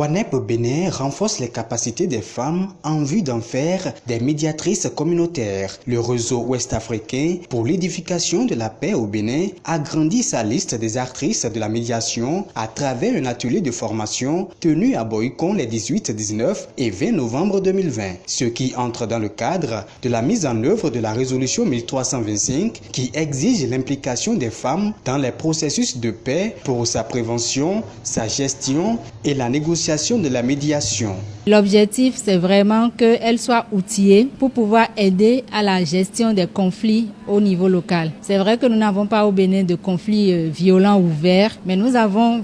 WANEP Bénin renforce les capacités des femmes en vue d'en faire des médiatrices communautaires. Le réseau ouest-africain pour l'édification de la paix au Bénin agrandit sa liste des actrices de la médiation à travers un atelier de formation tenu à Boycon les 18, 19 et 20 novembre 2020, ce qui entre dans le cadre de la mise en œuvre de la résolution 1325 qui exige l'implication des femmes dans les processus de paix pour sa prévention, sa gestion et la négociation de la médiation. L'objectif, c'est vraiment qu'elles soient outillées pour pouvoir aider à la gestion des conflits au niveau local. C'est vrai que nous n'avons pas au Bénin de conflits violents ouverts, mais nous avons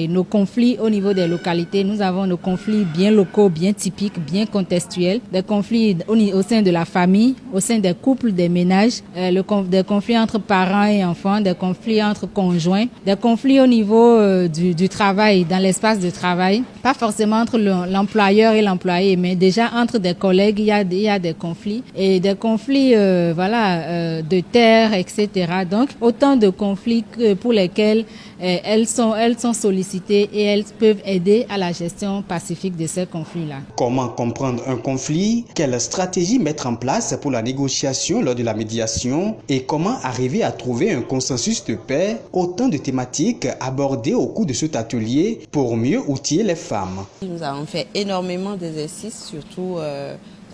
nos conflits au niveau des localités. Nous avons nos conflits bien locaux, bien typiques, bien contextuels, des conflits au sein de la famille, au sein des couples, des ménages, des conflits entre parents et enfants, des conflits entre conjoints, des conflits au niveau du travail, dans l'espace de travail, pas forcément entre l'employeur et l'employé, mais déjà entre des collègues, il y a des conflits et des conflits de terre, etc. Donc autant de conflits pour lesquels elles sont sollicitées et elles peuvent aider à la gestion pacifique de ces conflits-là. Comment comprendre un conflit? Quelle stratégie mettre en place pour la négociation lors de la médiation? Et comment arriver à trouver un consensus de paix? Autant de thématiques abordées au cours de cet atelier pour mieux outiller les femmes. Nous avons fait énormément d'exercices, surtout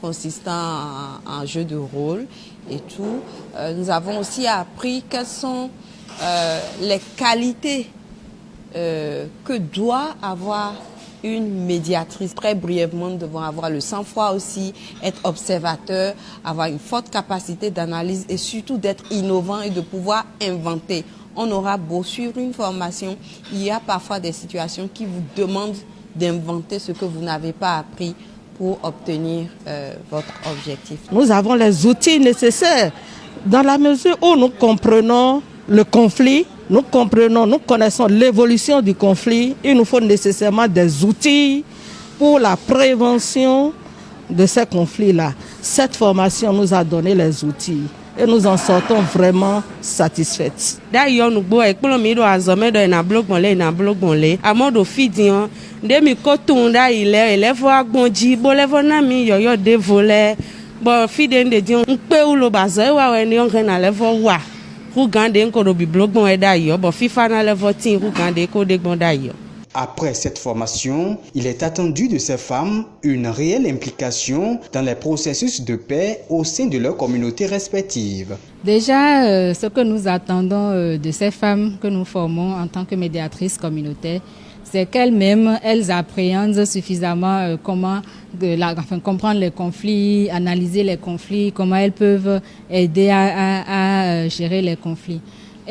consistant en jeu de rôle et tout. Nous avons aussi appris quelles sont les qualités que doit avoir une médiatrice. Très brièvement, nous devons avoir le sang-froid aussi, être observateur, avoir une forte capacité d'analyse et surtout d'être innovant et de pouvoir inventer. On aura beau suivre une formation, il y a parfois des situations qui vous demandent d'inventer ce que vous n'avez pas appris pour obtenir votre objectif. Nous avons les outils nécessaires dans la mesure où nous comprenons le conflit, nous connaissons l'évolution du conflit. Il nous faut nécessairement des outils pour la prévention de ces conflits-là. Cette formation nous a donné les outils et nous en sortons vraiment satisfaites. D'ailleurs, nous Après cette formation, il est attendu de ces femmes une réelle implication dans les processus de paix au sein de leurs communautés respectives. Déjà, ce que nous attendons de ces femmes que nous formons en tant que médiatrices communautaires, c'est qu'elles-mêmes, elles appréhendent suffisamment comment comprendre les conflits, analyser les conflits, comment elles peuvent aider à gérer les conflits.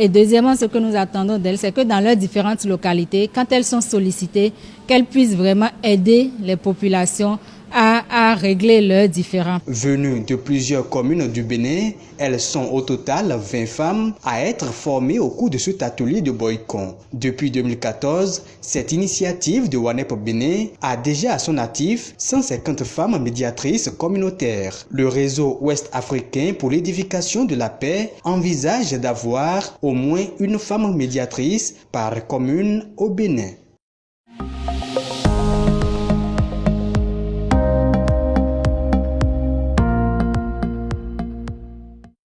Et deuxièmement, ce que nous attendons d'elles, c'est que dans leurs différentes localités, quand elles sont sollicitées, qu'elles puissent vraiment aider les populations à régler leurs différends. Venues de plusieurs communes du Bénin, elles sont au total 20 femmes à être formées au cours de cet atelier de Boycon. Depuis 2014, cette initiative de WANEP Bénin a déjà à son actif 150 femmes médiatrices communautaires. Le réseau ouest-africain pour l'édification de la paix envisage d'avoir au moins une femme médiatrice par commune au Bénin.